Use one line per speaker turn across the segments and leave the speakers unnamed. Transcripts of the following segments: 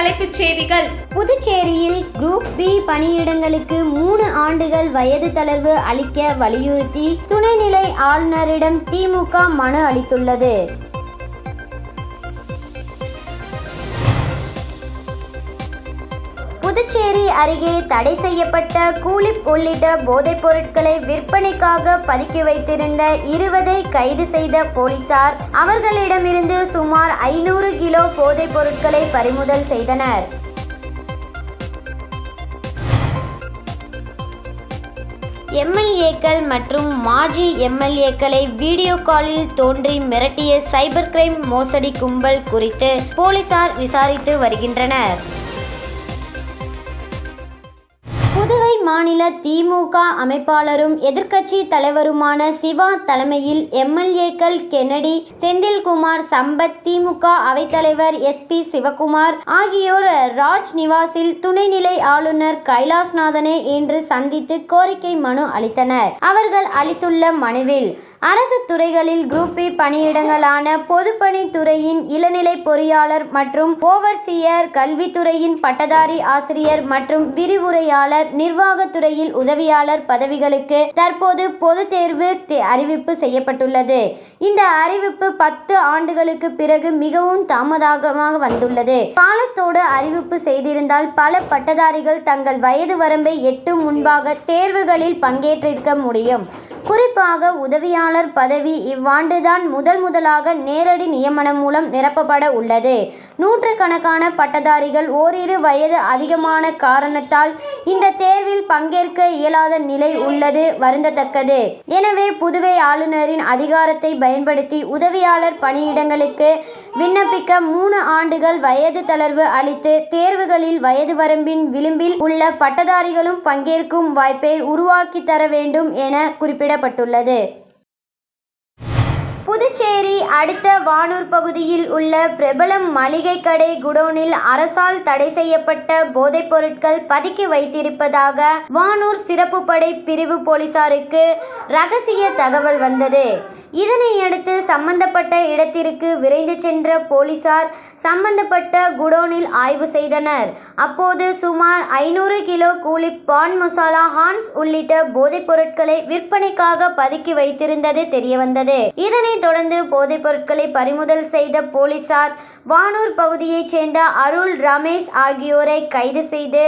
தலைப்புச் செய்திகள்.
புதுச்சேரியில் குரூப் பி பணியிடங்களுக்கு 3 ஆண்டுகள் வயது தளர்வு அளிக்க வலியுறுத்தி துணைநிலை ஆளுநரிடம் திமுக மனு அளித்துள்ளது. புதுச்சேரி அருகே தடை செய்யப்பட்ட கூலிப் உள்ளிட்ட போதைப் பொருட்களை விற்பனைக்காக பதுக்கி வைத்திருந்த 20 கைது செய்த போலீசார் அவர்களிடமிருந்து சுமார் 500 கிலோ போதைப் பொருட்களை பறிமுதல் செய்தனர். எம்எல்ஏக்கள் மற்றும் மாஜி எம்எல்ஏக்களை வீடியோ காலில் தோன்றி மிரட்டிய சைபர் கிரைம் மோசடி கும்பல் குறித்து போலீசார் விசாரித்து வருகின்றனர். புதுவை மாநில திமுக அமைப்பாளரும் எதிர்க்கட்சி தலைவருமான சிவா தலைமையில் எம்எல்ஏக்கள் கென்னடி, செந்தில்குமார், சம்பத், திமுக அவைத்தலைவர் SP சிவகுமார் ஆகியோர் ராஜ் நிவாசில் துணைநிலை ஆளுநர் கைலாஷ்நாதனை இன்று சந்தித்து கோரிக்கை மனு அளித்தனர். அவர்கள் அளித்துள்ள மனுவில் அரசு துறைகளில் குரூப் பி பணியிடங்களான பொதுப்பணித்துறையின் இளநிலை பொறியாளர் மற்றும் ஓவர்சியர், கல்வித்துறையின் பட்டதாரி ஆசிரியர் மற்றும் விரிவுரையாளர், நிர்வாகத்துறையில் உதவியாளர் பதவிகளுக்கு தற்போது பொது தேர்வு அறிவிப்பு செய்யப்பட்டுள்ளது. இந்த அறிவிப்பு 10 ஆண்டுகளுக்கு பிறகு மிகவும் தாமதமாக வந்துள்ளது. காலத்தோடு அறிவிப்பு செய்திருந்தால் பல பட்டதாரிகள் தங்கள் வயது வரம்பை எட்டும் முன்பாக தேர்வுகளில் பங்கேற்றிருக்க முடியும். குறிப்பாக உதவியாளர் பதவி இவ்வாண்டுதான் முதலாக நேரடி நியமனம் மூலம் நிரப்பப்பட உள்ளது. நூற்றுக்கணக்கான பட்டதாரிகள் ஓரிரு வயது அதிகமான காரணத்தால் இந்த தேர்வில் பங்கேற்க இயலாத நிலை உள்ளது வருந்தத்தக்கது. எனவே புதுவை ஆளுநரின் அதிகாரத்தை பயன்படுத்தி உதவியாளர் பணியிடங்களுக்கு விண்ணப்பிக்க 3 ஆண்டுகள் வயது தளர்வு அளித்து தேர்வுகளில் வயது வரம்பின் விளிம்பில் உள்ள பட்டதாரிகளும் பங்கேற்கும் வாய்ப்பை உருவாக்கி தர வேண்டும் என குறிப்பிடப்பட்டுள்ளது. புதுச்சேரி அடுத்த வானூர் பகுதியில் உள்ள பிரபல மளிகை கடை குடோனில் அரசால் தடை செய்யப்பட்ட போதைப் பொருட்கள் பதுக்கி வைத்திருப்பதாக வானூர் சிறப்பு படை பிரிவு போலீசாருக்கு ரகசிய தகவல் வந்தது. இதனையடுத்து சம்பந்தப்பட்ட இடத்திற்கு விரைந்து சென்ற போலீசார் சம்பந்தப்பட்ட குடோனில் ஆய்வு செய்தனர். அப்போது சுமார் 500 கிலோ கூலி, பான் மசாலா, ஹான்ஸ் உள்ளிட்ட போதைப் பொருட்களை விற்பனைக்காக பதுக்கி வைத்திருந்தது தெரியவந்தது. இதனைத் தொடர்ந்து போதைப் பொருட்களை பறிமுதல் செய்த போலீசார் வானூர் பகுதியைச் சேர்ந்த அருள், ரமேஷ் ஆகியோரை கைது செய்து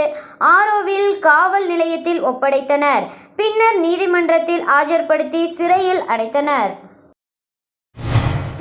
ஆரோவில் காவல் நிலையத்தில் ஒப்படைத்தனர். பின்னர் நீதிமன்றத்தில் ஆஜர்படுத்தி சிறையில் அடைத்தனர்.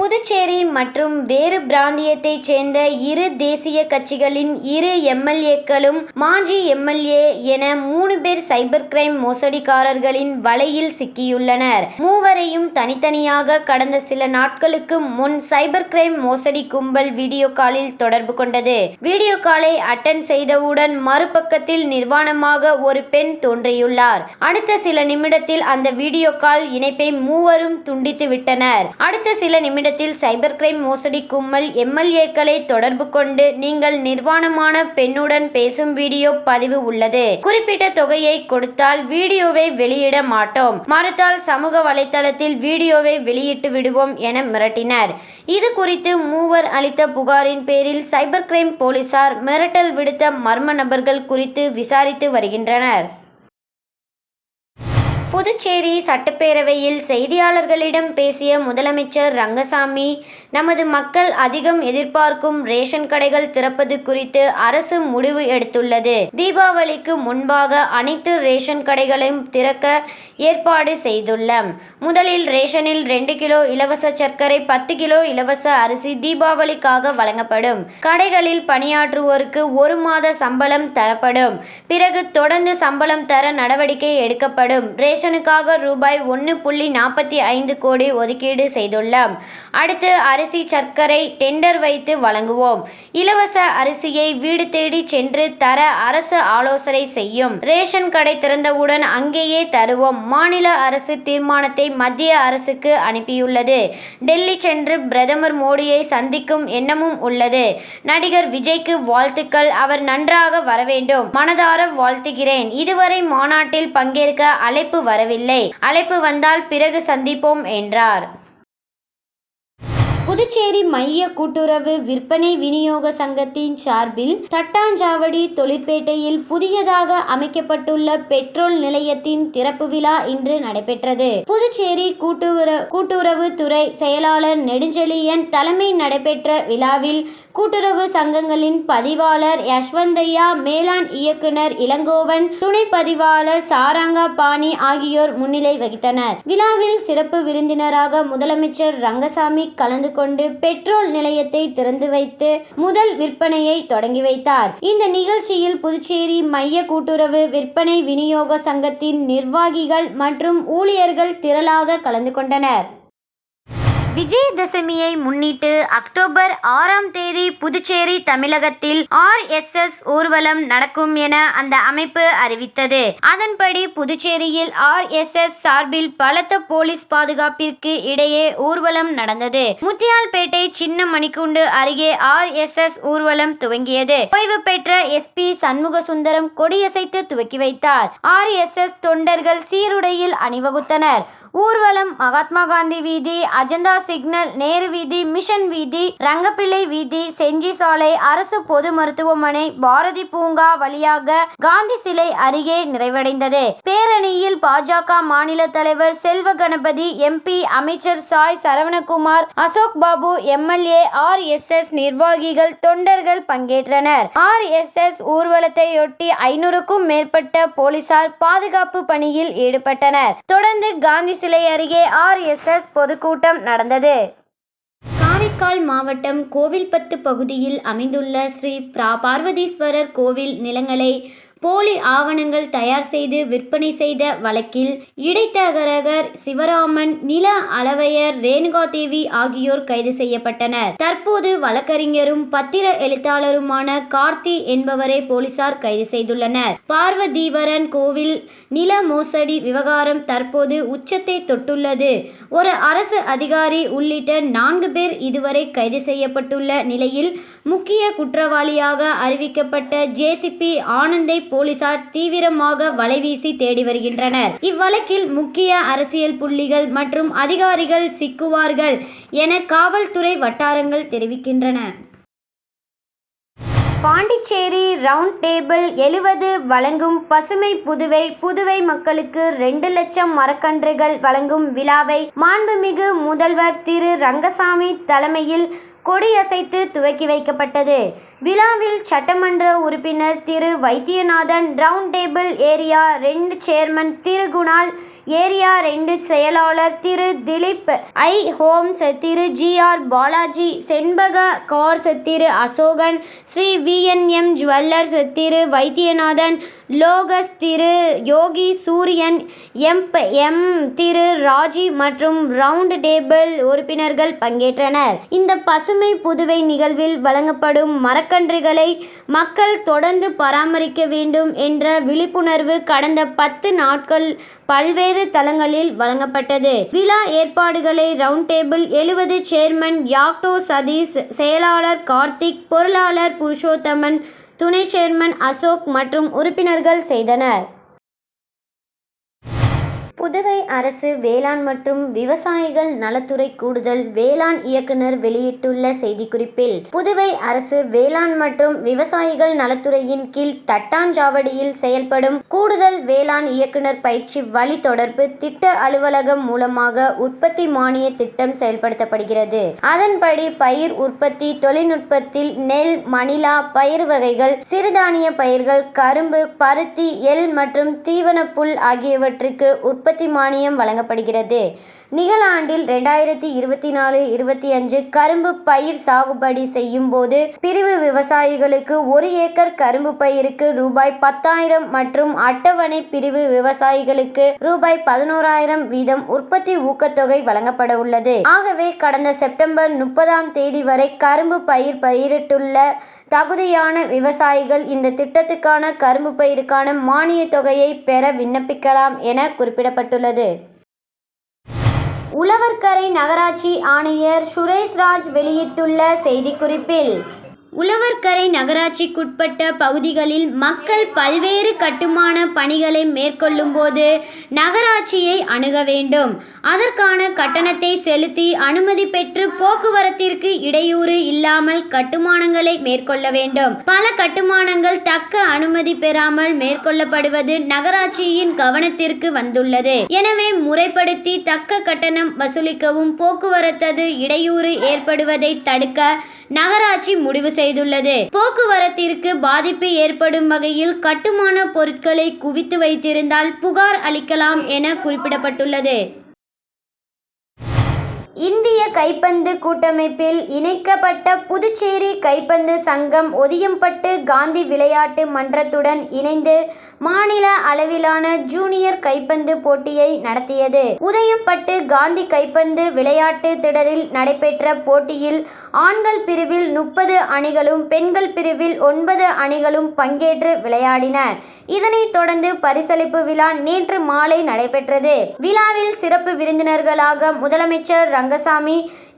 புதுச்சேரி மற்றும் வேறு பிராந்தியத்தைச் சேர்ந்த 2 தேசிய கட்சிகளின் 2 எம்எல்ஏக்களும் மாஜி எம்எல்ஏ என 3 பேர் சைபர் கிரைம் மோசடிக்காரர்களின் வலையில் சிக்கியுள்ளனர். மூவரையும் தனித்தனியாக கடந்த சில நாட்களுக்கு முன் சைபர் கிரைம் மோசடி கும்பல் வீடியோ காலில் தொடர்பு கொண்டது. வீடியோ காலை அட்டன் செய்தவுடன் மறுபக்கத்தில் நிர்வாணமாக ஒரு பெண் தோன்றியுள்ளார். அடுத்த சில நிமிடத்தில் அந்த வீடியோ கால் இணைப்பை மூவரும் துண்டித்து விட்டனர். அடுத்த சில நிமிடத்தில் சைபர் கிரைம் மோசடி கும்பல் எம்எல்ஏக்களை தொடர்பு கொண்டு, நீங்கள் நிர்வாணமான பெண்ணுடன் பேசும் வீடியோ பதிவு உள்ளது, குறிப்பிட்ட தொகையை கொடுத்தால் வீடியோவை வெளியிட மாட்டோம், மறுத்தால் சமூக வலைதளத்தில் வீடியோவை வெளியிட்டு விடுவோம் என மிரட்டினர். இது குறித்து மூவர் அளித்த புகாரின் பேரில் சைபர் கிரைம் போலீசார் மிரட்டல் விடுத்த மர்ம நபர்கள் குறித்து விசாரித்து வருகின்றனர். புதுச்சேரி சட்டப்பேரவையில் செய்தியாளர்களிடம் பேசிய முதலமைச்சர் ரங்கசாமி, நமது மக்கள் அதிகம் எதிர்பார்க்கும் ரேஷன் கடைகள் திறப்பது குறித்து அரசு முடிவு எடுத்துள்ளது. தீபாவளிக்கு முன்பாக அனைத்து ரேஷன் கடைகளையும் திறக்க ஏற்பாடு செய்துள்ளோம். முதலில் ரேஷனில் 2 கிலோ இலவச சர்க்கரை, 10 கிலோ இலவச அரிசி தீபாவளிக்காக வழங்கப்படும். கடைகளில் பணியாற்றுவோருக்கு 1 மாத சம்பளம் தரப்படும். பிறகு தொடர்ந்து சம்பளம் தர நடவடிக்கை எடுக்கப்படும். ரேஷனுக்காக ரூபாய் 1.45 கோடி ஒதுக்கீடு செய்துள்ளோம். அடுத்து அரிசி, சர்க்கரை டெண்டர் வைத்து வழங்குவோம். இலவச அரிசியை வீடு தேடி சென்று தர அரசு ஆலோசனை செய்யும். ரேஷன் கடை திறந்தவுடன் அங்கேயே தருவோம். மாநில அரசு தீர்மானத்தை மத்திய அரசுக்கு அனுப்பியுள்ளது. டெல்லி சென்று பிரதமர் மோடியை சந்திக்கும் எண்ணமும் உள்ளது. நடிகர் விஜய்க்கு வாழ்த்துக்கள். அவர் நன்றாக வர வேண்டும். மனதார வாழ்த்துகிறேன். இதுவரை மாநாட்டில் பங்கேற்க அழைப்பு வரவில்லை. அழைப்பு வந்தால் பிறகு சந்திப்போம் என்றார். புதுச்சேரி மைய கூட்டுறவு விற்பனை விநியோக சங்கத்தின் சார்பில் தட்டாஞ்சாவடி தொழிற்பேட்டையில் புதியதாக அமைக்கப்பட்டுள்ள பெட்ரோல் நிலையத்தின் திறப்பு விழா இன்று நடைபெற்றது. புதுச்சேரி கூட்டுறவு துறை செயலாளர் நெடுஞ்செழியன் தலைமை நடைபெற்ற விழாவில் கூட்டுறவு சங்கங்களின் பதிவாளர் யஷ்வந்தையா, மேலாண் இயக்குனர் இளங்கோவன், துணை பதிவாளர் சாரங்கா பாணி ஆகியோர் முன்னிலை வகித்தனர். விழாவில் சிறப்பு விருந்தினராக முதலமைச்சர் ரங்கசாமி கலந்து கொண்டு பெட்ரோல் நிலையத்தை திறந்து வைத்து முதல் விற்பனையை தொடங்கி வைத்தார். இந்த நிகழ்ச்சியில் புதுச்சேரி மைய கூட்டுறவு விற்பனை விநியோக சங்கத்தின் நிர்வாகிகள் மற்றும் ஊழியர்கள் திரளாக கலந்து கொண்டனர். விஜயதசமியை முன்னிட்டு அக்டோபர் 6ஆம் தேதி புதுச்சேரி தமிழகத்தில் RSS ஊர்வலம் நடக்கும் என அந்த அமைப்பு அறிவித்தது. அதன்படி புதுச்சேரியில் RSS சார்பில் பலத்த போலீஸ் பாதுகாப்பிற்கு இடையே ஊர்வலம் நடந்தது. முத்தியால்பேட்டை சின்ன மணிக்கூண்டு அருகே RSS ஊர்வலம் துவங்கியது. ஓய்வு பெற்ற SP சண்முகசுந்தரம் கொடியசைத்து துவக்கி வைத்தார். RSS தொண்டர்கள் சீருடையில் அணிவகுத்தனர். ஊர்வலம் மகாத்மா காந்தி வீதி, அஜந்தா சிக்னல், நேரு வீதி, மிஷன் வீதி, ரங்கப்பிள்ளை வீதி, செஞ்சி சாலை, அரசு பொது மருத்துவமனை, பாரதி பூங்கா வழியாக காந்தி சிலை அருகே நிறைவடைந்தது. பேரணியில் பாஜக மாநில தலைவர் செல்வ கணபதி, MP அமைச்சர் சாய் சரவணகுமார், அசோக் பாபு, MLA, RSS நிர்வாகிகள், தொண்டர்கள் பங்கேற்றனர். RSS ஊர்வலத்தையொட்டி 500க்கும் மேற்பட்ட போலீசார் பாதுகாப்பு பணியில் ஈடுபட்டனர். தொடர்ந்து காந்தி சிலை அருகே RSS பொதுக்கூட்டம் நடந்தது. காரைக்கால் மாவட்டம் கோவில்பத்து பகுதியில் அமைந்துள்ள ஸ்ரீ பார்வதீஸ்வரர் கோவில் நிலங்களை போலி ஆவணங்கள் தயார் செய்து விற்பனை செய்த வழக்கில் இடைத்தரகர் சிவராமன், நில அளவையர் ரேணுகாதேவி ஆகியோர் கைது செய்யப்பட்டனர். தற்போது வழக்கறிஞரும் பத்திர எழுத்தாளருமான கார்த்தி என்பவரை போலீசார் கைது செய்துள்ளனர். பார்வதீவரன் கோவில் நில மோசடி விவகாரம் தற்போது உச்சத்தை தொட்டுள்ளது. ஒரு அரசு அதிகாரி உள்ளிட்ட 4 பேர் இதுவரை கைது செய்யப்பட்டுள்ள நிலையில் முக்கிய குற்றவாளியாக அறிவிக்கப்பட்ட JCP ஆனந்தை போலீசார் தீவிரமாக வலைவீசி தேடி வருகின்றனர். இவ்வழக்கில் முக்கிய அரசியல் புள்ளிகள் மற்றும் அதிகாரிகள் சிக்குவார்கள் என காவல்துறை வட்டாரங்கள் தெரிவிக்கின்றன. பாண்டிச்சேரி ரவுண்ட் டேபிள் 70 வழங்கும் பசுமை புதுவை மக்களுக்கு 2 லட்சம் மரக்கன்றுகள் வழங்கும் விழாவை மாண்புமிகு முதல்வர் திரு ரங்கசாமி தலைமையில் கொடியசைத்து துவக்கி வைக்கப்பட்டது. விழாவில் சட்டமன்ற உறுப்பினர் திரு Vaidyanathan, round table area 2 chairman திரு குணால், ஏரியா 2 செயலாளர் திரு திலீப், ஹோம்ஸ் திரு GR பாலாஜி, செண்பக கார்ஸ் திரு அசோகன், ஸ்ரீ VNM ஜுவல்லர்ஸ் திரு வைத்தியநாதன், லோகஸ் திரு யோகி சூரியன், M திரு ராஜி மற்றும் ரவுண்ட் டேபிள் உறுப்பினர்கள் பங்கேற்றனர். இந்த பசுமை புதுவை நிகழ்வில் வழங்கப்படும் மரக்கன்றுகளை மக்கள் தொடர்ந்து பராமரிக்க வேண்டும் என்ற விழிப்புணர்வு கடந்த 10 நாட்கள் பல்வேறு தளங்களில் வழங்கப்பட்டது. விழா ஏற்பாடுகளை ரவுண்ட் டேபிள் 70 சேர்மன் யாக்டோ சதீஷ், செயலாளர் கார்த்திக், பொருளாளர் புருஷோத்தமன், துணை சேர்மன் அசோக் மற்றும் உறுப்பினர்கள் செய்தனர். புதுவை அரசு வேளாண் மற்றும் விவசாயிகள் நலத்துறை கூடுதல் வேளாண் இயக்குனர் வெளியிட்டுள்ள செய்திக்குறிப்பில், புதுவை அரசு வேளாண் மற்றும் விவசாயிகள் நலத்துறையின் கீழ் தட்டாஞ்சாவடியில் செயல்படும் கூடுதல் வேளாண் இயக்குனர் பயிற்சி வழி தொடர்பு திட்ட அலுவலகம் மூலமாக உற்பத்தி மானிய திட்டம் செயல்படுத்தப்படுகிறது. அதன்படி பயிர் உற்பத்தி தொழில்நுட்பத்தில் நெல், மணிலா, பயிர் வகைகள், சிறுதானிய பயிர்கள், கரும்பு, பருத்தி, எள் மற்றும் தீவனப்புல் ஆகியவற்றுக்கு உற்பத்தி மானியம் வழங்கப்படுகிறது. நிகழாண்டில் 2024-25 கரும்பு பயிர் சாகுபடி செய்யும் போது பிரிவு விவசாயிகளுக்கு 1 ஏக்கர் கரும்பு பயிருக்கு ரூபாய் 10,000 மற்றும் அட்டவணை பிரிவு விவசாயிகளுக்கு ரூபாய் 11,000 வீதம் உற்பத்தி ஊக்கத்தொகை வழங்கப்பட உள்ளது. ஆகவே கடந்த செப்டம்பர் 30ஆம் தேதி வரை கரும்பு பயிரிட்டுள்ள தகுதியான விவசாயிகள் இந்த திட்டத்துக்கான கரும்பு பயிருக்கான மானிய தொகையை பெற விண்ணப்பிக்கலாம் என குறிப்பிடப்பட்டுள்ளது. உழவர்கரை நகராட்சி ஆணையர் சுரேஷ்ராஜ் வெளியிட்டுள்ள செய்திக்குறிப்பில், உழவர்கரை நகராட்சிக்குட்பட்ட பகுதிகளில் மக்கள் பல்வேறு கட்டுமான பணிகளை மேற்கொள்ளும் போது நகராட்சியை அணுக வேண்டும். அதற்கான கட்டணத்தை செலுத்தி அனுமதி பெற்று போக்குவரத்திற்கு இடையூறு இல்லாமல் கட்டுமானங்களை மேற்கொள்ள வேண்டும். பல கட்டுமானங்கள் தக்க அனுமதி பெறாமல் மேற்கொள்ளப்படுவது நகராட்சியின் கவனத்திற்கு வந்துள்ளது. எனவே முறைப்படுத்தி தக்க கட்டணம் வசூலிக்கவும் போக்குவரத்து இடையூறு ஏற்படுவதை தடுக்க நகராட்சி முடிவு செய்துள்ளது. போக்குவரத்திற்கு பாதிப்பு ஏற்படும் வகையில் கட்டுமான பொருட்களை குவித்து வைத்திருந்தால் புகார் அளிக்கலாம் என குறிப்பிடப்பட்டுள்ளது. இந்திய கைப்பந்து கூட்டமைப்பில் இணைக்கப்பட்ட புதுச்சேரி கைப்பந்து சங்கம் ஒதியம்பட்டு காந்தி விளையாட்டு மன்றத்துடன் இணைந்து மாநில அளவிலான ஜூனியர் கைப்பந்து போட்டியை நடத்தியது. உதயம்பட்டு காந்தி கைப்பந்து விளையாட்டு திடலில் நடைபெற்ற போட்டியில் ஆண்கள் பிரிவில் 30 அணிகளும் பெண்கள் பிரிவில் 9 அணிகளும் பங்கேற்று விளையாடின. இதனைத் தொடர்ந்து பரிசளிப்பு விழா நேற்று மாலை நடைபெற்றது. விழாவில் சிறப்பு விருந்தினர்களாக முதலமைச்சர் ரங்கசாமி,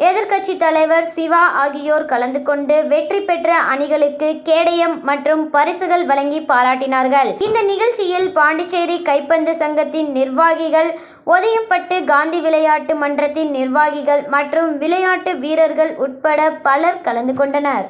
எதிர்க்கட்சி தலைவர் சிவா ஆகியோர் கலந்து கொண்டு வெற்றி பெற்ற அணிகளுக்கு கேடயம் மற்றும் பரிசுகள் வழங்கி பாராட்டினார்கள். இந்த நிகழ்ச்சியில் பாண்டிச்சேரி கைப்பந்து சங்கத்தின் நிர்வாகிகள், ஒதியம்பட்டு காந்தி விளையாட்டு மன்றத்தின் நிர்வாகிகள் மற்றும் விளையாட்டு வீரர்கள் உட்பட பலர் கலந்து கொண்டனர்.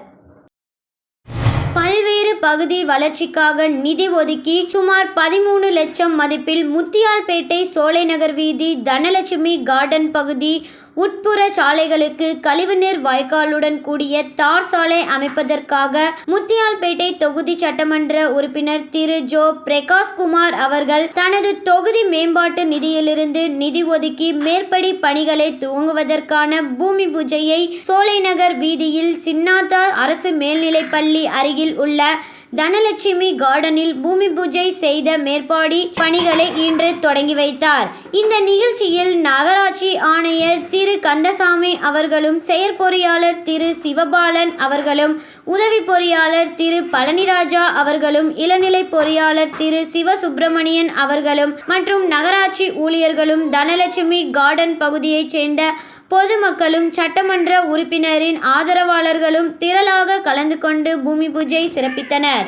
பல்வேறு பகுதி வளர்ச்சிக்காக நிதி ஒதுக்கி சுமார் 13 லட்சம் மதிப்பில் முத்தியால்பேட்டை சோலைநகர் வீதி தனலட்சுமி கார்டன் பகுதி உட்புற சாலைகளுக்கு கழிவுநீர் வாய்க்காலுடன் கூடிய தார் சாலை அமைப்பதற்காக முத்தியால்பேட்டை தொகுதி சட்டமன்ற உறுப்பினர் திரு ஜோ பிரகாஷ்குமார் அவர்கள் தனது தொகுதி மேம்பாட்டு நிதியிலிருந்து நிதி ஒதுக்கி மேற்படி பணிகளை துவங்குவதற்கான பூமி பூஜையை சோலைநகர் வீதியில் சின்னாத்தா அரசு மேல்நிலைப்பள்ளி அருகில் உள்ள தனலட்சுமி கார்டனில் பூமி பூஜை செய்த மேற்பாடி பணிகளை இன்று தொடங்கி வைத்தார். இந்த நிகழ்ச்சியில் நகராட்சி ஆணையர் திரு கந்தசாமி அவர்களும், செயற்பொறியாளர் திரு சிவபாலன் அவர்களும், உதவி பொறியாளர் திரு பழனிராஜா அவர்களும், இளநிலை பொறியாளர் திரு சிவசுப்பிரமணியன் அவர்களும் மற்றும் நகராட்சி ஊழியர்களும் தனலட்சுமி கார்டன் பகுதியைச் சேர்ந்த பொதுமக்களும் சட்டமன்ற உறுப்பினரின் ஆதரவாளர்களும் திரளாக கலந்து கொண்டு பூமி பூஜை சிறப்பித்தனர்.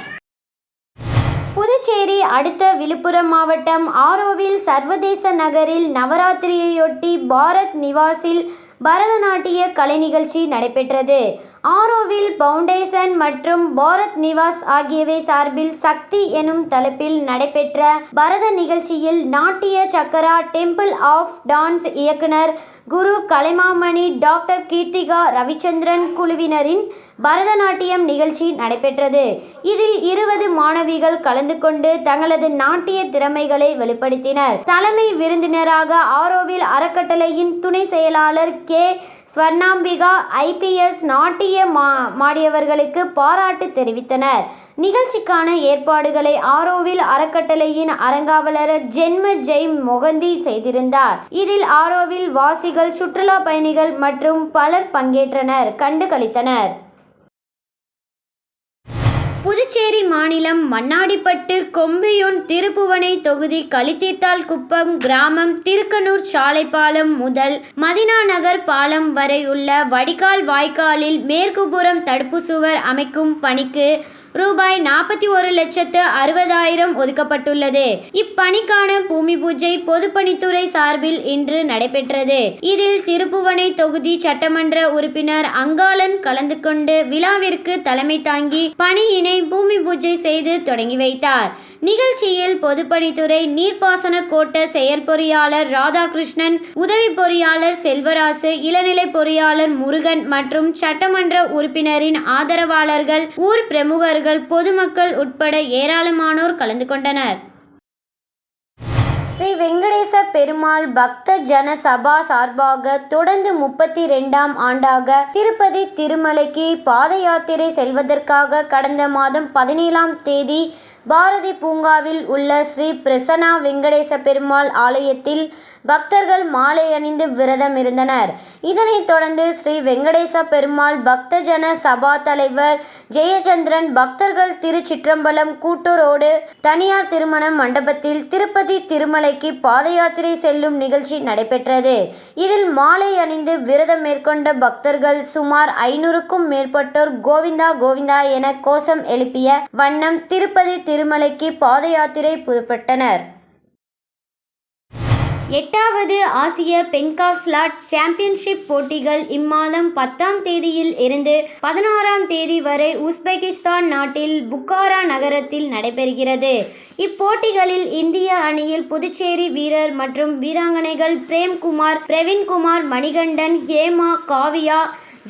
புதுச்சேரி அடுத்த விழுப்புரம் மாவட்டம் ஆரோவில் சர்வதேச நகரில் நவராத்திரியையொட்டி பாரத் நிவாஸில் பரதநாட்டிய கலை நிகழ்ச்சி நடைபெற்றது. ஆரோவில் பவுண்டேஷன் மற்றும் பாரத் நிவாஸ் ஆகியவை சார்பில் சக்தி எனும் தலைப்பில் நடைபெற்ற பரத நிகழ்ச்சியில் நாட்டிய சக்கரா டெம்பிள் ஆஃப் டான்ஸ் இயக்குனர் குரு கலைமாமணி டாக்டர் கீர்த்திகா ரவிச்சந்திரன் குழுவினரின் பரதநாட்டியம் நிகழ்ச்சி நடைபெற்றது. இதில் 20 மாணவிகள் கலந்து கொண்டு தங்களது நாட்டிய திறமைகளை வெளிப்படுத்தினர். தலைமை விருந்தினராக ஆரோவில் அறக்கட்டளையின் துணை செயலாளர் கே ஸ்வர்ணாம்பிகா IPS நாட்டிய மாடியவர்களுக்கு பாராட்டு தெரிவித்தனர். நிகழ்ச்சிக்கான ஏற்பாடுகளை ஆரோவில் அறக்கட்டளையின் அரங்காவலர் ஜென்ம ஜெய் மொகந்தி செய்திருந்தார். இதில் ஆரோவில் வாசிகள், சுற்றுலா பயணிகள் மற்றும் பலர் பங்கேற்றனர், கண்டு களித்தனர். புதுச்சேரி மாநிலம் மண்ணாடிப்பட்டு கொம்பியூன் திருப்புவனை தொகுதி களித்தீர்த்தால் குப்பம் கிராமம் திருக்கனூர் சாலை பாலம் முதல் மதினா நகர் பாலம் வரை உள்ள வடிகால் வாய்க்காலில் மேற்குப்புறம் தடுப்பு சுவர் அமைக்கும் பணிக்கு ரூபாய் 41,60,000 ஒதுக்கப்பட்டுள்ளது. இப்பணிக்கான பூமி பூஜை பொதுப்பணித்துறை சார்பில் இன்று நடைபெற்றது. இதில் திருப்புவனை தொகுதி சட்டமன்ற உறுப்பினர் அங்காளன் கலந்து கொண்டு விழாவிற்கு தலைமை தாங்கி பணியினை பூமி பூஜை செய்து தொடங்கி வைத்தார். நிகழ்ச்சியில் பொதுப்பணித்துறை நீர்ப்பாசன கோட்ட செயற்பொறியாளர் ராதாகிருஷ்ணன், உதவி பொறியாளர் செல்வராசு, இளநிலை பொறியாளர் முருகன் மற்றும் சட்டமன்ற உறுப்பினரின் ஆதரவாளர்கள், ஊர் பிரமுகர்கள், பொதுமக்கள் உட்பட ஏராளமானோர் கலந்து கொண்டனர். ஸ்ரீ வெங்கடேச பெருமாள் பக்த ஜன சபா சார்பாக தொடர்ந்து 32ஆம் ஆண்டாக திருப்பதி திருமலைக்கு பாத யாத்திரை செல்வதற்காக கடந்த மாதம் 17ஆம் தேதி பாரதி பூங்காவில் உள்ள ஸ்ரீ பிரசன்னா வெங்கடேச பெருமாள் ஆலயத்தில் பக்தர்கள் மாலை அணிந்து விரதம் இருந்தனர். இதனைத் தொடர்ந்து ஸ்ரீ வெங்கடேச பெருமாள் பக்தஜன சபா தலைவர் ஜெயச்சந்திரன் பக்தர்கள் திருச்சிற்றம்பலம் கூட்டூரோடு தனியார் திருமண மண்டபத்தில் திருப்பதி திருமலைக்கு பாத யாத்திரை செல்லும் நிகழ்ச்சி நடைபெற்றது. இதில் மாலை அணிந்து விரதம் மேற்கொண்ட பக்தர்கள் சுமார் 500க்கும் மேற்பட்டோர் கோவிந்தா கோவிந்தா என கோஷம் எழுப்பிய வண்ணம் திருப்பதி திருமலைக்கு பாத யாத்திரை புறப்பட்டனர். 8வது ஆசிய பென்காக்ஸ்லாட் சாம்பியன்ஷிப் போட்டிகள் இம்மாதம் 10ஆம் தேதியில் இருந்து 16ஆம் தேதி வரை உஸ்பெகிஸ்தான் நாட்டில் புக்காரா நகரத்தில் நடைபெறுகிறது. இப்போட்டிகளில் இந்திய அணியில் புதுச்சேரி வீரர் மற்றும் வீராங்கனைகள் பிரேம்குமார், பிரவீன்குமார், மணிகண்டன், ஹேமா, காவியா,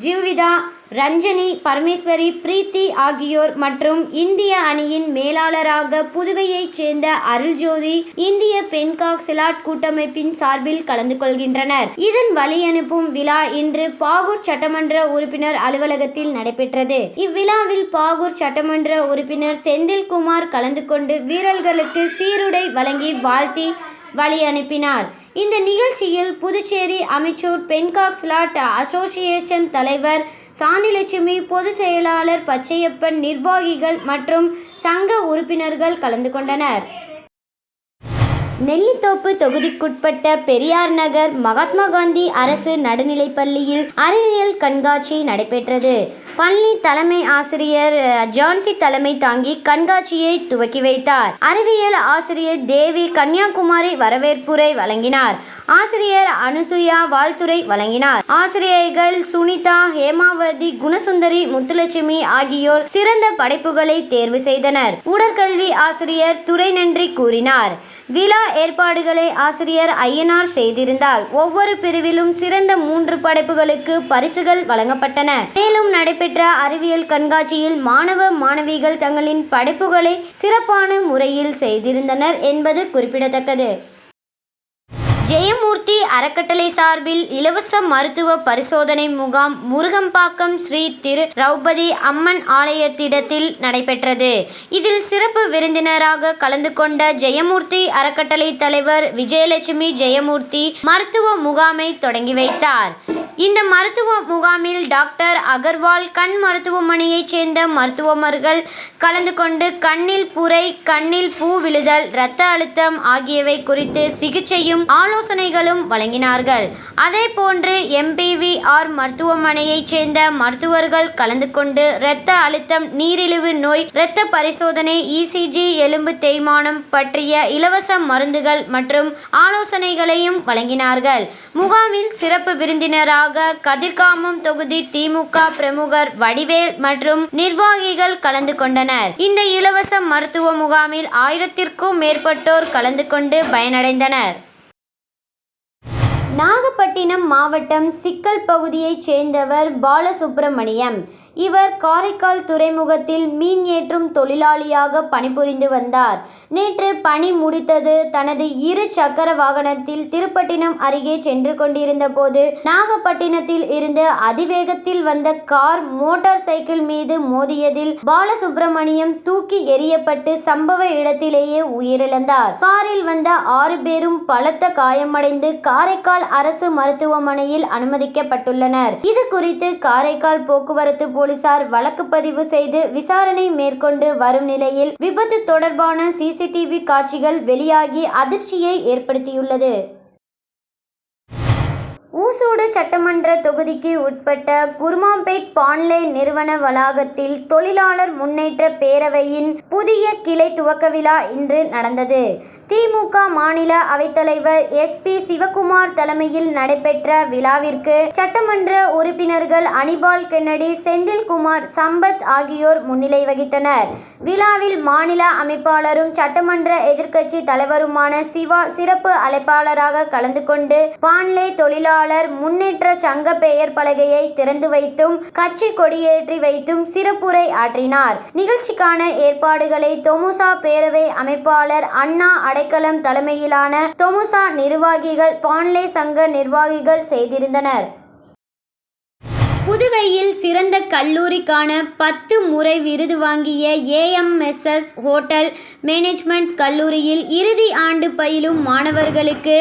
ஜீவிதா, ரஞ்சனி, பரமேஸ்வரி, பிரீத்தி ஆகியோர் மற்றும் இந்திய அணியின் மேலாளராக புதுவையைச் சேர்ந்த அருள்ஜோதி இந்திய பென்காக்ஸ்லாட் கூட்டமைப்பின் சார்பில் கலந்து கொள்கின்றனர். இதன் வழியனுப்பும் விழா இன்று பாகூர் சட்டமன்ற உறுப்பினர் அலுவலகத்தில் நடைபெற்றது. இவ்விழாவில் பாகூர் சட்டமன்ற உறுப்பினர் செந்தில்குமார் கலந்து கொண்டு வீரர்களுக்கு சீருடை வழங்கி வாழ்த்தி வழி அனுப்பினார். இந்த நிகழ்ச்சியில் புதுச்சேரி அமைச்சூர் பென்காக்ஸ்லாட் அசோசியேஷன் தலைவர் சாந்திலட்சுமி, பொதுச் செயலாளர் பச்சையப்பன், நிர்வாகிகள் மற்றும் சங்க உறுப்பினர்கள் கலந்து கொண்டனர். நெல்லித்தோப்பு தொகுதிக்குட்பட்ட பெரியார் நகர் மகாத்மா காந்தி அரசு நடுநிலைப்பள்ளியில் அறிவியல் கண்காட்சி நடைபெற்றது. பள்ளி தலைமை ஆசிரியர் ஜான்சி தலைமை தாங்கி கண்காட்சியை துவக்கி வைத்தார். அறிவியல் ஆசிரியர் தேவி கன்னியாகுமரி வரவேற்புரை வழங்கினார். ஆசிரியர் அனுசுயா வாழ்த்துரை வழங்கினார். ஆசிரியர்கள் சுனிதா, ஹேமாவதி, குணசுந்தரி, முத்துலட்சுமி ஆகியோர் சிறந்த படைப்புகளை தேர்வு செய்தனர். உடற்கல்வி ஆசிரியர் துரை நன்றி கூறினார். விழா ஏற்பாடுகளை ஆசிரியர் ஐயனார் செய்திருந்தார். ஒவ்வொரு பிரிவிலும் சிறந்த 3 படைப்புகளுக்கு பரிசுகள் வழங்கப்பட்டன. மேலும் நடைபெற்ற அறிவியல் கண்காட்சியில் மாணவ மாணவிகள் தங்களின் படைப்புகளை சிறப்பான முறையில் செய்திருந்தனர் என்பது குறிப்பிடத்தக்கது. ஜெயமூர்த்தி அறக்கட்டளை சார்பில் இலவச மருத்துவ பரிசோதனை முகாம் முருகம்பாக்கம் ஸ்ரீ திரு ரௌபதி அம்மன் ஆலயத்திடத்தில் நடைபெற்றது. இதில் சிறப்பு விருந்தினராக கலந்து கொண்ட ஜெயமூர்த்தி அறக்கட்டளை தலைவர் விஜயலட்சுமி ஜெயமூர்த்தி மருத்துவ முகாமை தொடங்கி வைத்தார். இந்த மருத்துவ முகாமில் டாக்டர் அகர்வால் கண் மருத்துவமனையைச் சேர்ந்த மருத்துவர்கள் கலந்து கொண்டு கண்ணில் புரை, கண்ணில் பூ விழுதல், இரத்த அழுத்தம் ஆகியவை குறித்து சிகிச்சையும் ஆலோசனைகளும் வழங்கினார்கள். அதேபோன்று MPVR மருத்துவமனையைச் சேர்ந்த மருத்துவர்கள் கலந்து கொண்டு இரத்த அழுத்தம், நீரிழிவு நோய், இரத்த பரிசோதனை, ECG, எலும்பு தேய்மானம் பற்றிய இலவச மருந்துகள் மற்றும் ஆலோசனைகளையும் வழங்கினார்கள். முகாமில் சிறப்பு விருந்தினராக கதிர்காமம் தொகுதி திமுக பிரமுகர் வடிவேல் மற்றும் நிர்வாகிகள் கலந்து கொண்டனர். இந்த இலவச மருத்துவ முகாமில் 1000க்கும் மேற்பட்டோர் கலந்து கொண்டு பயனடைந்தனர். நாகப்பட்டினம் மாவட்டம் சிக்கல் பகுதியைச் சேர்ந்தவர் பாலசுப்பிரமணியம். இவர் காரைக்கால் துறைமுகத்தில் மீன் ஏற்றும் தொழிலாளியாக பணிபுரிந்து வந்தார். நேற்று பணி முடித்தது தனது 2 சக்கர வாகனத்தில் திருப்பட்டினம் அருகே சென்று கொண்டிருந்த போது நாகப்பட்டினத்தில் இருந்து அதிவேகத்தில் வந்த கார் மோட்டார் சைக்கிள் மீது மோதியதில் பாலசுப்பிரமணியம் தூக்கி எறியப்பட்டு சம்பவ இடத்திலேயே உயிரிழந்தார். காரில் வந்த 6 பேரும் பலத்த காயமடைந்து காரைக்கால் அரசு மருத்துவமனையில் அனுமதிக்கப்பட்டுள்ளனர். இது குறித்து காரைக்கால் போக்குவரத்து போலீசார் வழக்கு பதிவு செய்து விசாரணை மேற்கொண்டு வரும் நிலையில் விபத்து தொடர்பான CCTV காட்சிகள் வெளியாகி அதிர்ச்சியை ஏற்படுத்தியுள்ளது. ஊசூடு சட்டமன்ற தொகுதிக்கு உட்பட்ட குருமாம்பேட் பான்லே நிறுவன வளாகத்தில் தொழிலாளர் முன்னேற்ற பேரவையின் புதிய கிளை துவக்க விழா இன்று நடந்தது. திமுக மாநில அவைத்தலைவர் SP சிவகுமார் தலைமையில் நடைபெற்ற விழாவிற்கு சட்டமன்ற உறுப்பினர்கள் அனிபால் கென்னடி, செந்தில்குமார், சம்பத் ஆகியோர் முன்னிலை வகித்தனர். விழாவில் மாநில அமைப்பாளரும் சட்டமன்ற எதிர்க்கட்சி தலைவருமான சிவா சிறப்பு அழைப்பாளராக கலந்து கொண்டு பான்லே தொழிலாளர் முன்னேற்ற சங்க பெயர் பலகையை திறந்து வைத்தும் கட்சி கொடியேற்றி வைத்தும் சிறப்புரை ஆற்றினார். நிகழ்ச்சிக்கான ஏற்பாடுகளை தொமுசா பேரவை அமைப்பாளர் அண்ணா அடைக்கலம் தலைமையிலான தொமுசா நிர்வாகிகள், பான்லே சங்க நிர்வாகிகள் செய்திருந்தனர். புதுவையில் சிறந்த கல்லூரிக்கான 10 முறை விருது வாங்கிய AMSS ஹோட்டல் மேனேஜ்மெண்ட் கல்லூரியில் இறுதி ஆண்டு பயிலும் மாணவர்களுக்கு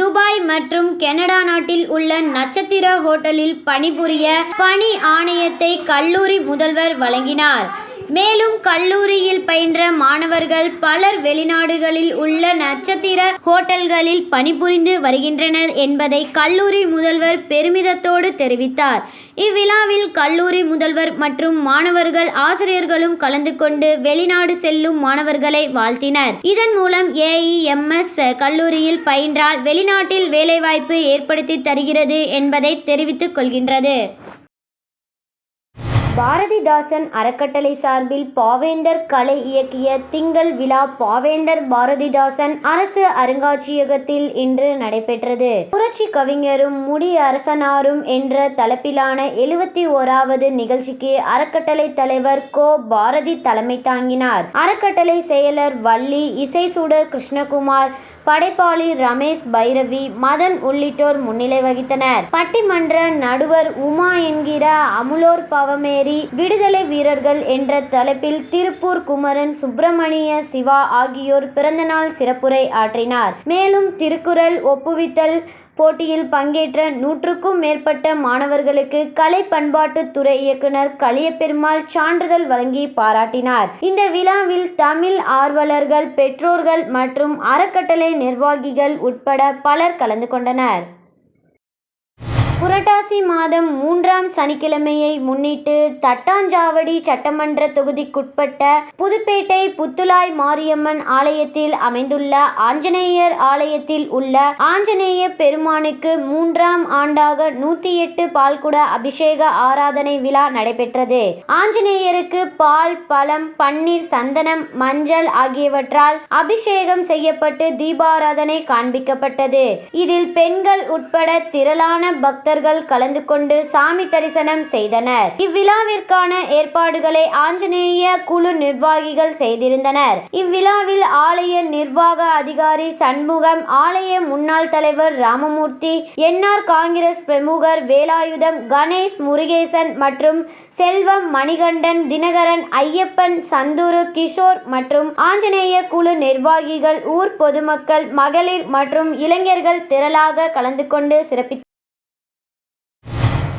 துபாய் மற்றும் கனடா நாட்டில் உள்ள நட்சத்திர ஹோட்டலில் பணிபுரிய பணி ஆணையத்தை கல்லூரி முதல்வர் வழங்கினார். மேலும் கல்லூரியில் பயின்ற மாணவர்கள் பலர் வெளிநாடுகளில் உள்ள நட்சத்திர ஹோட்டல்களில் பணிபுரிந்து வருகின்றனர் என்பதை கல்லூரி முதல்வர் பெருமிதத்தோடு தெரிவித்தார். இவ்விழாவில் கல்லூரி முதல்வர் மற்றும் மாணவர்கள் ஆசிரியர்களும் கலந்து கொண்டு வெளிநாடு செல்லும் மாணவர்களை வாழ்த்தினர். இதன் மூலம் AEMS கல்லூரியில் பயின்றால் வெளிநாட்டில் வேலைவாய்ப்பு ஏற்படுத்தி தருகிறது என்பதை தெரிவித்துக் கொள்கின்றது. பாரதிதாசன் அறக்கட்டளை சார்பில் பாவேந்தர் கலை இயக்கிய திங்கள் விழா பாவேந்தர் பாரதிதாசன் அரசு அருங்காட்சியகத்தில் இன்று நடைபெற்றது. புரட்சி கவிஞரும் முடி அரசனாரும் என்ற தலைப்பிலான 71வது நிகழ்ச்சிக்கு அறக்கட்டளை தலைவர் கோ. பாரதி தலைமை தாங்கினார். அறக்கட்டளை செயலர் வள்ளி, இசைசூடர் கிருஷ்ணகுமார், படைப்பாளி ரமேஷ் பைரவி, மதன் உள்ளிட்டோர் முன்னிலை வகித்தனர். பட்டிமன்ற நடுவர் உமா என்கிற அமுலோர் பவமேரி, விடுதலை வீரர்கள் என்ற தலைப்பில் திருப்பூர் குமரன், சுப்பிரமணிய சிவா ஆகியோர் பிறந்தநாள் சிறப்புரை ஆற்றினார். மேலும் திருக்குறள் ஒப்புவித்தல் போட்டியில் பங்கேற்ற 100க்கும் மேற்பட்ட மாணவர்களுக்கு கலை பண்பாட்டுத்துறை இயக்குனர் கலியபெருமாள் சான்றிதழ் வழங்கி பாராட்டினார். இந்த விழாவில் தமிழ் ஆர்வலர்கள், பெற்றோர்கள் மற்றும் அறக்கட்டளை நிர்வாகிகள் உட்பட பலர் கலந்து கொண்டனர். புரட்டாசி மாதம் 3ஆம் சனிக்கிழமையை முன்னிட்டு தட்டாஞ்சாவடி சட்டமன்ற தொகுதிக்குட்பட்ட புதுப்பேட்டை புத்துலாய் மாரியம்மன் ஆலயத்தில் அமைந்துள்ள ஆஞ்சநேயர் ஆலயத்தில் உள்ள ஆஞ்சநேய பெருமானுக்கு 3ஆம் ஆண்டாக 108 பால்குட அபிஷேக ஆராதனை விழா நடைபெற்றது. ஆஞ்சநேயருக்கு பால், பழம், பன்னீர், சந்தனம், மஞ்சள் ஆகியவற்றால் அபிஷேகம் செய்யப்பட்டு தீபாராதனை காண்பிக்கப்பட்டது. இதில் பெண்கள் உட்பட திரளான பக்தர்கள் கலந்து கொண்டு சாமி தரிசனம் செய்தனர். இவ்விழாவிற்கான ஏற்பாடுகளை ஆஞ்சநேய குழு நிர்வாகிகள் செய்திருந்தனர். இவ்விழாவில் ஆலய நிர்வாக அதிகாரி சண்முகம், ஆலய முன்னாள் தலைவர் ராமமூர்த்தி, NR காங்கிரஸ் பிரமுகர் வேலாயுதம், கணேஷ், முருகேசன் மற்றும் செல்வம், மணிகண்டன், தினகரன், ஐயப்பன், சந்துரு, கிஷோர் மற்றும் ஆஞ்சநேய குழு நிர்வாகிகள், ஊர் பொதுமக்கள், மகளிர் மற்றும் இளைஞர்கள் திரளாக கலந்து கொண்டு சிறப்பித்தனர்.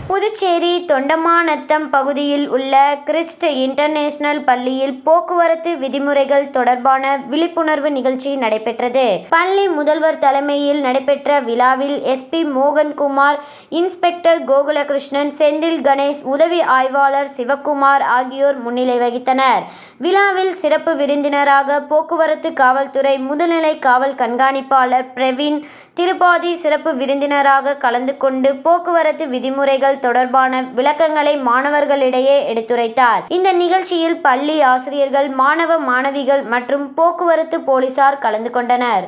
புதுச்சேரி தொண்டமாநத்தம் பகுதியில் உள்ள கிறிஸ்ட் இன்டர்நேஷனல் பள்ளியில் போக்குவரத்து விதிமுறைகள் தொடர்பான விழிப்புணர்வு நிகழ்ச்சி நடைபெற்றது. பள்ளி முதல்வர் தலைமையில் நடைபெற்ற விழாவில் SP மோகன்குமார், இன்ஸ்பெக்டர் கோகுலகிருஷ்ணன், செந்தில் கணேஷ், உதவி ஆய்வாளர் சிவக்குமார் ஆகியோர் முன்னிலை வகித்தனர். விழாவில் சிறப்பு விருந்தினராக போக்குவரத்து காவல்துறை முதுநிலை காவல் கண்காணிப்பாளர் பிரவீன் திருப்பாதி சிறப்பு விருந்தினராக கலந்து கொண்டு போக்குவரத்து விதிமுறைகள் தொடர்பான விளக்கங்களை மாணவர்களிடையே எடுத்துரைத்தார். இந்த நிகழ்ச்சியில் பள்ளி ஆசிரியர்கள், மாணவ மாணவிகள் மற்றும் போக்குவரத்து போலீசார் கலந்து கொண்டனர்.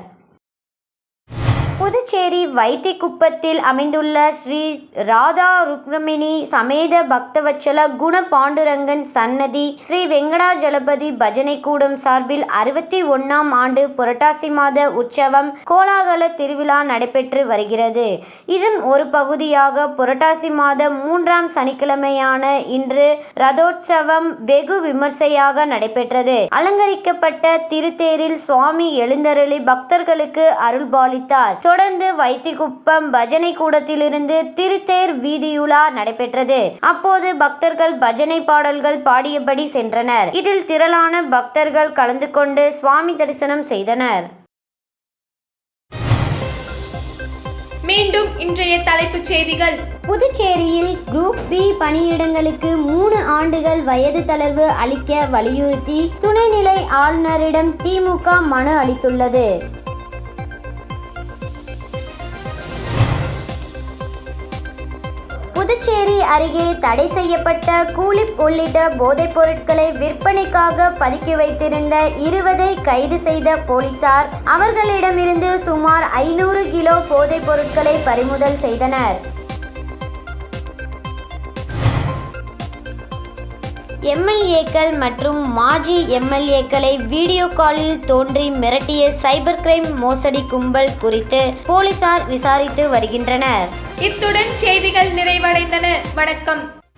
புதுச்சேரி வைத்திக்குப்பத்தில் அமைந்துள்ள ஸ்ரீ ராதா ருக்மிணி சமேத பக்தவத்சல குண பாண்டுரங்கன் சன்னதி ஸ்ரீ வெங்கடாஜலபதி பஜனை கூடம் சார்பில் 61ஆம் ஆண்டு புரட்டாசி மாத உற்சவம் கோலாகல திருவிழா நடைபெற்று வருகிறது. இதன் ஒரு பகுதியாக புரட்டாசி மாதம் 3ஆம் சனிக்கிழமையான இன்று ரதோற்சவம் வெகு விமர்சையாக நடைபெற்றது. அலங்கரிக்கப்பட்ட திருத்தேரில் சுவாமி எழுந்தருளி பக்தர்களுக்கு அருள்பாலித்தார். தொடர்ந்து வைத்திக்குப்பம் பஜனை கூடத்திலிருந்து திருத்தேர் வீதியுலா நடைபெற்றது. அப்போது பக்தர்கள் பஜனை பாடல்கள் பாடியபடி சென்றனர். இதில் திரளான பக்தர்கள் கலந்து கொண்டு சுவாமி தரிசனம் செய்தனர்.
மீண்டும் இன்றைய தலைப்புச் செய்திகள்.
புதுச்சேரியில் குரூப் B பணியிடங்களுக்கு 3 ஆண்டுகள் வயது தளர்வு அளிக்க வலியுறுத்தி துணைநிலை ஆளுநரிடம் திமுக மனு அளித்துள்ளது. புதுச்சேரி அருகே தடை செய்யப்பட்ட கூலிப் உள்ளிட்ட போதைப் பொருட்களை விற்பனைக்காக பதுக்கி வைத்திருந்த 20 கைது செய்த போலீசார் அவர்களிடமிருந்து சுமார் 500 கிலோ போதைப் பொருட்களை பறிமுதல் செய்தனர். MLAக்கள் மற்றும் மாஜி MLAக்களை வீடியோ காலில் தோன்றி மிரட்டிய சைபர் கிரைம் மோசடி கும்பல் குறித்து போலீசார் விசாரித்து வருகின்றனர்.
இத்துடன் செய்திகள் நிறைவடைந்தன. வணக்கம்.